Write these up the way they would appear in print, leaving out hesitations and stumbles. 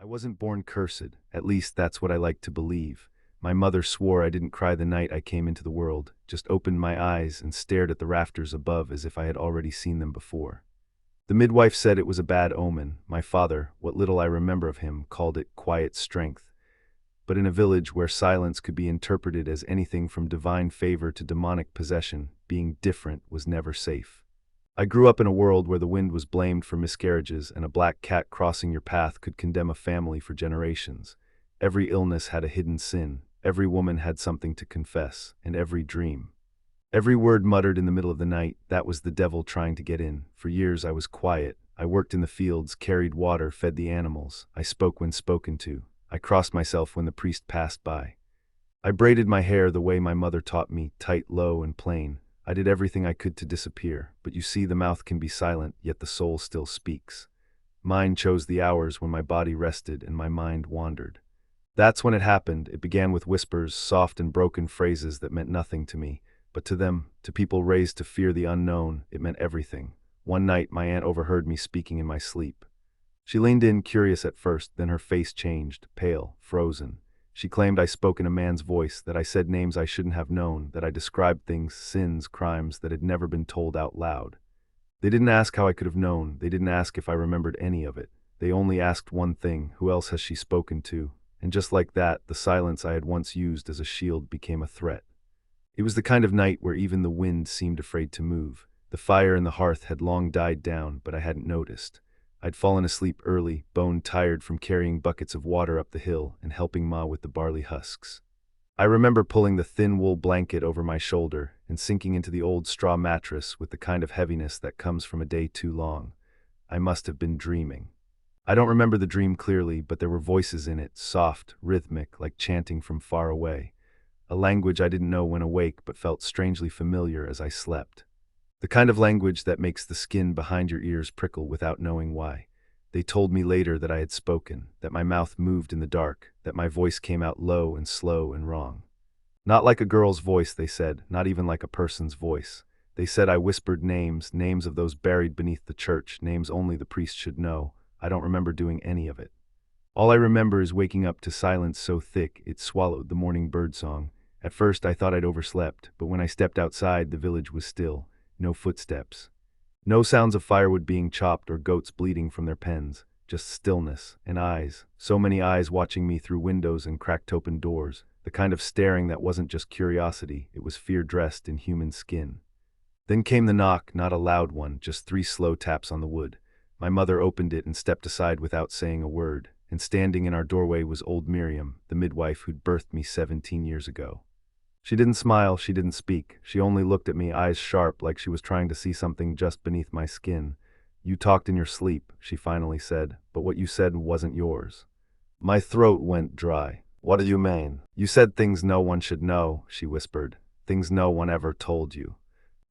I wasn't born cursed, at least that's what I like to believe. My mother swore I didn't cry the night I came into the world, just opened my eyes and stared at the rafters above as if I had already seen them before. The midwife said it was a bad omen. My father, what little I remember of him, called it quiet strength. But in a village where silence could be interpreted as anything from divine favor to demonic possession, being different was never safe. I grew up in a world where the wind was blamed for miscarriages and a black cat crossing your path could condemn a family for generations. Every illness had a hidden sin, every woman had something to confess, and every dream. Every word muttered in the middle of the night, that was the devil trying to get in. For years I was quiet. I worked in the fields, carried water, fed the animals. I spoke when spoken to. I crossed myself when the priest passed by. I braided my hair the way my mother taught me, tight, low, and plain. I did everything I could to disappear, but you see, the mouth can be silent, yet the soul still speaks. Mine chose the hours when my body rested and my mind wandered. That's when it happened. It began with whispers, soft and broken phrases that meant nothing to me, but to them, to people raised to fear the unknown, it meant everything. One night, my aunt overheard me speaking in my sleep. She leaned in, curious at first, then her face changed, pale, frozen. She claimed I spoke in a man's voice, that I said names I shouldn't have known, that I described things, sins, crimes that had never been told out loud. They didn't ask how I could have known. They didn't ask if I remembered any of it. They only asked one thing: who else has she spoken to? And just like that, the silence I had once used as a shield became a threat. It was the kind of night where even the wind seemed afraid to move. The fire in the hearth had long died down, but I hadn't noticed. I'd fallen asleep early, bone-tired from carrying buckets of water up the hill and helping Ma with the barley husks. I remember pulling the thin wool blanket over my shoulder and sinking into the old straw mattress with the kind of heaviness that comes from a day too long. I must have been dreaming. I don't remember the dream clearly, but there were voices in it, soft, rhythmic, like chanting from far away. A language I didn't know when awake but felt strangely familiar as I slept. The kind of language that makes the skin behind your ears prickle without knowing why. They told me later that I had spoken, that my mouth moved in the dark, that my voice came out low and slow and wrong. Not like a girl's voice, they said, not even like a person's voice. They said I whispered names, names of those buried beneath the church, names only the priest should know. I don't remember doing any of it. All I remember is waking up to silence so thick it swallowed the morning birdsong. At first I thought I'd overslept, but when I stepped outside, the village was still. No footsteps. No sounds of firewood being chopped or goats bleating from their pens. Just stillness and eyes. So many eyes watching me through windows and cracked open doors. The kind of staring that wasn't just curiosity, it was fear dressed in human skin. Then came the knock, not a loud one, just 3 slow taps on the wood. My mother opened it and stepped aside without saying a word, and standing in our doorway was old Miriam, the midwife who'd birthed me 17 years ago. She didn't smile, she didn't speak. She only looked at me, eyes sharp, like she was trying to see something just beneath my skin. "You talked in your sleep," she finally said, "but what you said wasn't yours." My throat went dry. "What do you mean?" "You said things no one should know," she whispered. "Things no one ever told you."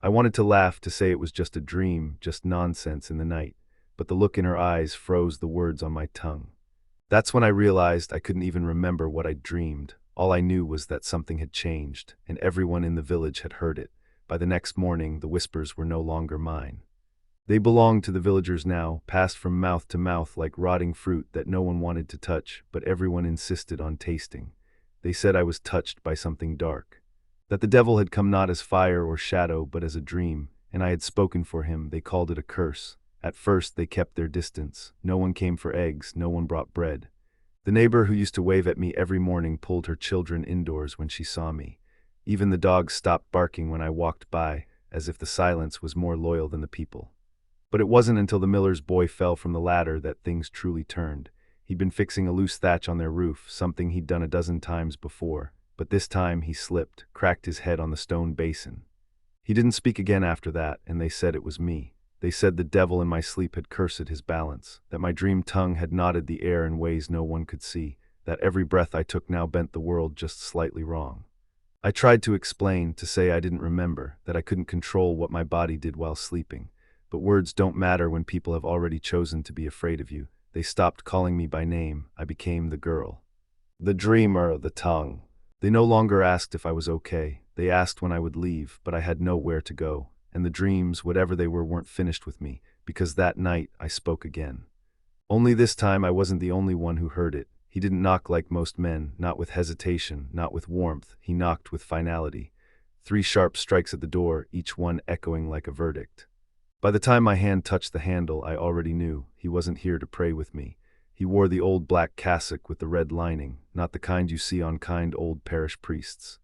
I wanted to laugh, to say it was just a dream, just nonsense in the night, but the look in her eyes froze the words on my tongue. That's when I realized I couldn't even remember what I'd dreamed. All I knew was that something had changed, and everyone in the village had heard it. By the next morning, the whispers were no longer mine. They belonged to the villagers now, passed from mouth to mouth like rotting fruit that no one wanted to touch, but everyone insisted on tasting. They said I was touched by something dark. That the devil had come not as fire or shadow, but as a dream, and I had spoken for him. They called it a curse. At first, they kept their distance. No one came for eggs, no one brought bread. The neighbor who used to wave at me every morning pulled her children indoors when she saw me. Even the dogs stopped barking when I walked by, as if the silence was more loyal than the people. But it wasn't until the miller's boy fell from the ladder that things truly turned. He'd been fixing a loose thatch on their roof, something he'd done a dozen times before, but this time he slipped, cracked his head on the stone basin. He didn't speak again after that, and they said it was me. They said the devil in my sleep had cursed his balance, that my dream tongue had knotted the air in ways no one could see, that every breath I took now bent the world just slightly wrong. I tried to explain, to say I didn't remember, that I couldn't control what my body did while sleeping. But words don't matter when people have already chosen to be afraid of you. They stopped calling me by name. I became the girl. The dreamer, the tongue. They no longer asked if I was okay. They asked when I would leave, but I had nowhere to go. And the dreams, whatever they were, weren't finished with me, because that night I spoke again. Only this time I wasn't the only one who heard it. He didn't knock like most men, not with hesitation, not with warmth. He knocked with finality. 3 sharp strikes at the door, each one echoing like a verdict. By the time my hand touched the handle, I already knew he wasn't here to pray with me. He wore the old black cassock with the red lining, not the kind you see on kind old parish priests.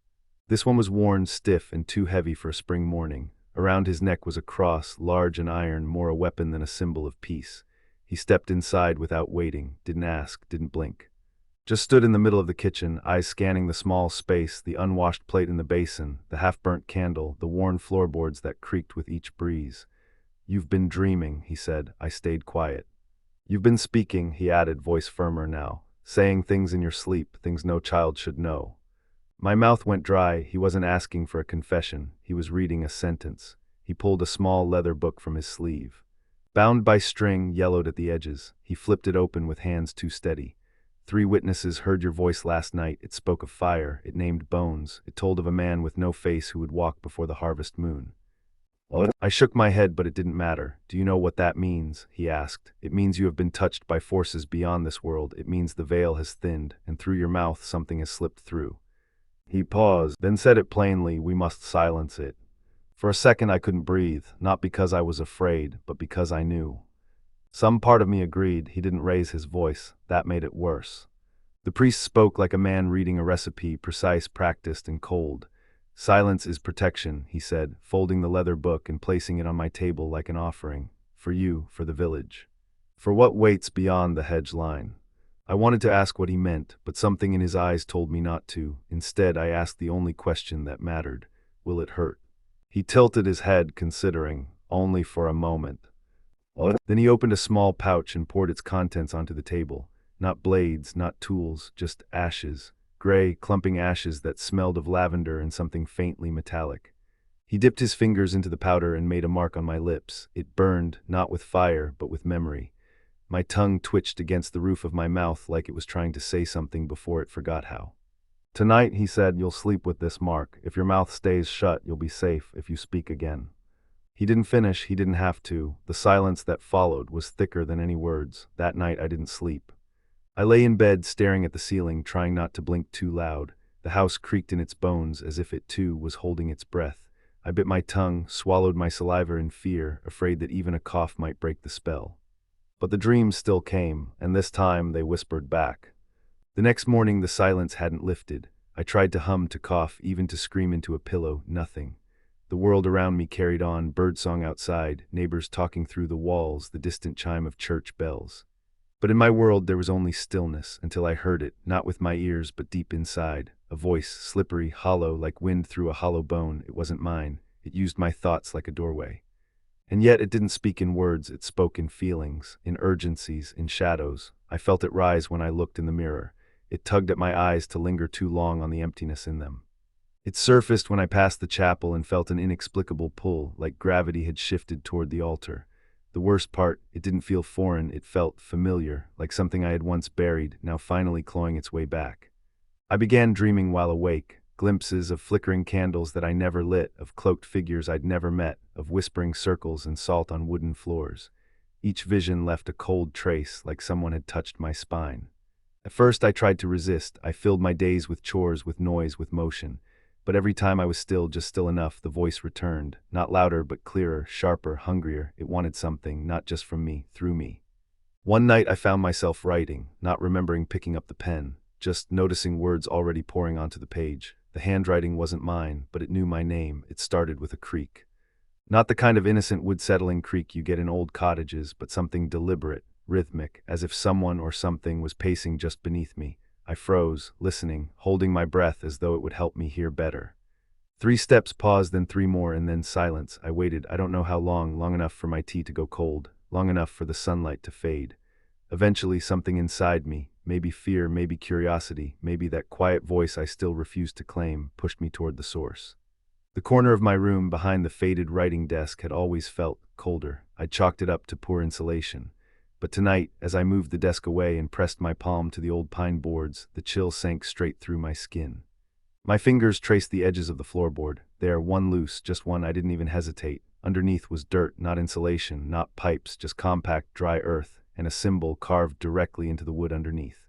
This one was worn, stiff, and too heavy for a spring morning. Around his neck was a cross, large and iron, more a weapon than a symbol of peace. He stepped inside without waiting, didn't ask, didn't blink. Just stood in the middle of the kitchen, eyes scanning the small space, the unwashed plate in the basin, the half-burnt candle, the worn floorboards that creaked with each breeze. "You've been dreaming," he said. I stayed quiet. "You've been speaking," he added, voice firmer now. "Saying things in your sleep, things no child should know." My mouth went dry. He wasn't asking for a confession. He was reading a sentence. He pulled a small leather book from his sleeve. Bound by string, yellowed at the edges. He flipped it open with hands too steady. "3 witnesses heard your voice last night. It spoke of fire. It named bones. It told of a man with no face who would walk before the harvest moon." I shook my head, but it didn't matter. "Do you know what that means?" he asked. "It means you have been touched by forces beyond this world. It means the veil has thinned, and through your mouth something has slipped through." He paused, then said it plainly, "We must silence it." For a second I couldn't breathe, not because I was afraid, but because I knew. Some part of me agreed. He didn't raise his voice. That made it worse. The priest spoke like a man reading a recipe, precise, practiced, and cold. "Silence is protection," he said, folding the leather book and placing it on my table like an offering. "For you, for the village. For what waits beyond the hedge line." I wanted to ask what he meant, but something in his eyes told me not to. Instead, I asked the only question that mattered. "Will it hurt?" He tilted his head, considering, only for a moment. Then he opened a small pouch and poured its contents onto the table. Not blades, not tools, just ashes. Gray, clumping ashes that smelled of lavender and something faintly metallic. He dipped his fingers into the powder and made a mark on my lips. It burned, not with fire, but with memory. My tongue twitched against the roof of my mouth like it was trying to say something before it forgot how. "Tonight," he said, "you'll sleep with this mark. If your mouth stays shut, you'll be safe if you speak again." He didn't finish. He didn't have to. The silence that followed was thicker than any words. That night I didn't sleep. I lay in bed staring at the ceiling, trying not to blink too loud. The house creaked in its bones as if it too was holding its breath. I bit my tongue, swallowed my saliva in fear, afraid that even a cough might break the spell. But the dreams still came, and this time they whispered back. The next morning the silence hadn't lifted. I tried to hum, to cough, even to scream into a pillow. Nothing. The world around me carried on, birdsong outside, neighbors talking through the walls, the distant chime of church bells. But in my world there was only stillness, until I heard it, not with my ears but deep inside. A voice, slippery, hollow, like wind through a hollow bone. It wasn't mine. It used my thoughts like a doorway. And yet it didn't speak in words, it spoke in feelings, in urgencies, in shadows. I felt it rise when I looked in the mirror. It tugged at my eyes to linger too long on the emptiness in them. It surfaced when I passed the chapel and felt an inexplicable pull, like gravity had shifted toward the altar. The worst part, it didn't feel foreign, it felt familiar, like something I had once buried, now finally clawing its way back. I began dreaming while awake, glimpses of flickering candles that I never lit, of cloaked figures I'd never met, of whispering circles and salt on wooden floors. Each vision left a cold trace, like someone had touched my spine. At first I tried to resist. I filled my days with chores, with noise, with motion. But every time I was still, just still enough, the voice returned. Not louder, but clearer, sharper, hungrier. It wanted something, not just from me, through me. One night I found myself writing, not remembering picking up the pen, just noticing words already pouring onto the page. The handwriting wasn't mine, but it knew my name. It started with a creak. Not the kind of innocent wood-settling creak you get in old cottages, but something deliberate, rhythmic, as if someone or something was pacing just beneath me. I froze, listening, holding my breath as though it would help me hear better. 3 steps, paused, then 3 more, and then silence. I waited, I don't know how long, long enough for my tea to go cold, long enough for the sunlight to fade. Eventually, something inside me, maybe fear, maybe curiosity, maybe that quiet voice I still refused to claim, pushed me toward the source. The corner of my room, behind the faded writing desk, had always felt colder. I chalked it up to poor insulation. But tonight, as I moved the desk away and pressed my palm to the old pine boards, the chill sank straight through my skin. My fingers traced the edges of the floorboard. There, one loose, just one. I didn't even hesitate. Underneath was dirt, not insulation, not pipes, just compact, dry earth. and a symbol carved directly into the wood underneath.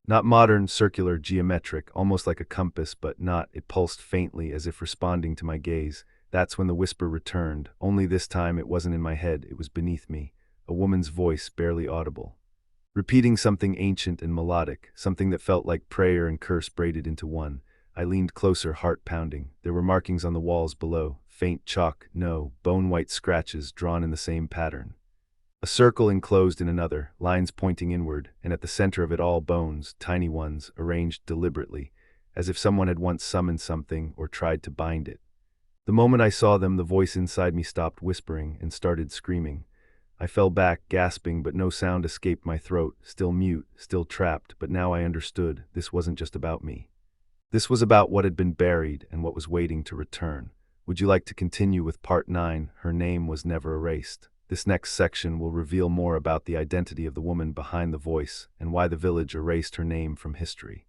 Not modern, circular, geometric, almost like a compass, but not. It pulsed faintly as if responding to my gaze. That's when the whisper returned, only this time it wasn't in my head, it was beneath me, a woman's voice barely audible, repeating something ancient and melodic, something that felt like prayer and curse braided into one. I leaned closer, heart pounding. There were markings on the walls below, faint chalk, no, bone-white scratches drawn in the same pattern. A circle enclosed in another, lines pointing inward, and at the center of it all bones, tiny ones, arranged deliberately, as if someone had once summoned something or tried to bind it. The moment I saw them, the voice inside me stopped whispering and started screaming. I fell back, gasping, but no sound escaped my throat, still mute, still trapped, but now I understood, this wasn't just about me. This was about what had been buried and what was waiting to return. Would you like to continue with Part 9, Her Name Was Never Erased? This next section will reveal more about the identity of the woman behind the voice and why the village erased her name from history.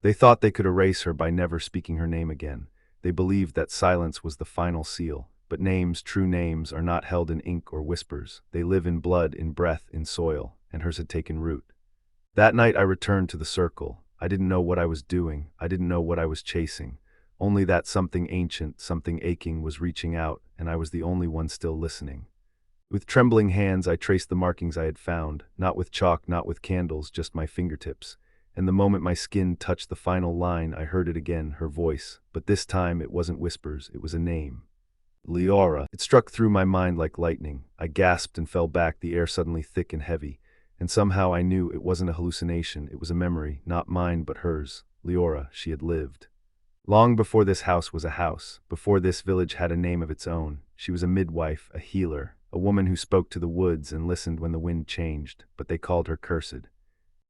They thought they could erase her by never speaking her name again. They believed that silence was the final seal. But names, true names, are not held in ink or whispers. They live in blood, in breath, in soil, and hers had taken root. That night I returned to the circle. I didn't know what I was doing. I didn't know what I was chasing. Only that something ancient, something aching was reaching out, and I was the only one still listening. With trembling hands I traced the markings I had found, not with chalk, not with candles, just my fingertips. And the moment my skin touched the final line, I heard it again, her voice. But this time it wasn't whispers, it was a name. Leora. It struck through my mind like lightning. I gasped and fell back, the air suddenly thick and heavy. And somehow I knew it wasn't a hallucination, it was a memory, not mine but hers. Leora, she had lived. Long before this house was a house, before this village had a name of its own, she was a midwife, a healer, a woman who spoke to the woods and listened when the wind changed, but they called her cursed.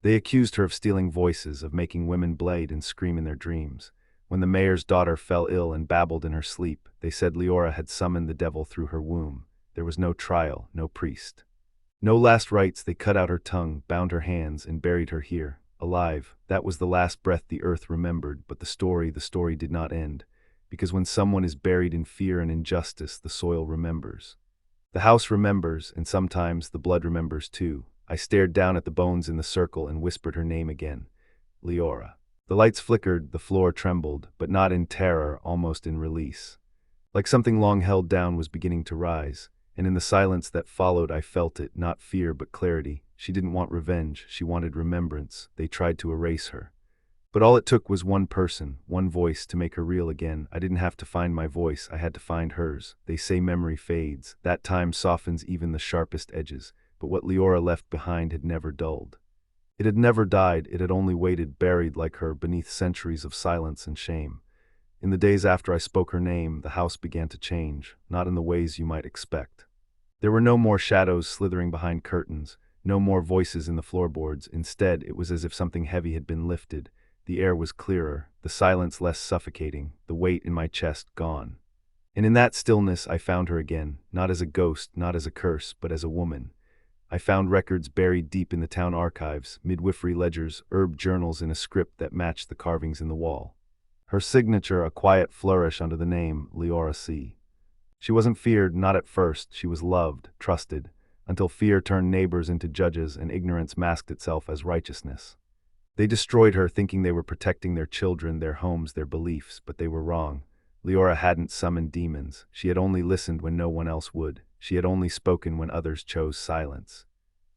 They accused her of stealing voices, of making women blade and scream in their dreams. When the mayor's daughter fell ill and babbled in her sleep, they said Leora had summoned the devil through her womb. There was no trial, no priest. No last rites. They cut out her tongue, bound her hands, and buried her here, alive. That was the last breath the earth remembered, but the story did not end. Because when someone is buried in fear and injustice, the soil remembers. The house remembers, and sometimes the blood remembers too. I stared down at the bones in the circle and whispered her name again. Leora. The lights flickered, the floor trembled, but not in terror, almost in release. Like something long held down was beginning to rise, and in the silence that followed I felt it, not fear but clarity. She didn't want revenge, she wanted remembrance. They tried to erase her. But all it took was one person, one voice to make her real again. I didn't have to find my voice, I had to find hers. They say memory fades, that time softens even the sharpest edges, but what Leora left behind had never dulled. It had never died, it had only waited, buried like her, beneath centuries of silence and shame. In the days after I spoke her name, the house began to change, not in the ways you might expect. There were no more shadows slithering behind curtains, no more voices in the floorboards. Instead, it was as if something heavy had been lifted. The air was clearer, the silence less suffocating, the weight in my chest gone. And in that stillness I found her again, not as a ghost, not as a curse, but as a woman. I found records buried deep in the town archives, midwifery ledgers, herb journals in a script that matched the carvings in the wall. Her signature, a quiet flourish under the name, Leora C. She wasn't feared, not at first. She was loved, trusted, until fear turned neighbors into judges and ignorance masked itself as righteousness. They destroyed her, thinking they were protecting their children, their homes, their beliefs, but they were wrong. Leora hadn't summoned demons. She had only listened when no one else would. She had only spoken when others chose silence.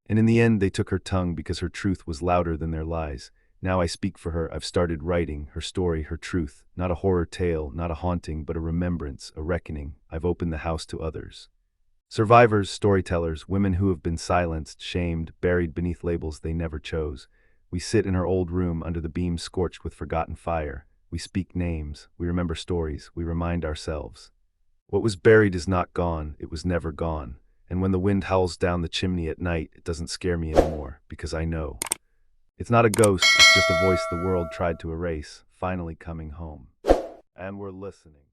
And in the end, they took her tongue because her truth was louder than their lies. Now I speak for her. I've started writing her story, her truth. Not a horror tale, not a haunting, but a remembrance, a reckoning. I've opened the house to others. Survivors, storytellers, women who have been silenced, shamed, buried beneath labels they never chose. We sit in her old room under the beams scorched with forgotten fire. We speak names, we remember stories, we remind ourselves. What was buried is not gone, it was never gone. And when the wind howls down the chimney at night, it doesn't scare me anymore, because I know. It's not a ghost, it's just a voice the world tried to erase, finally coming home. And we're listening.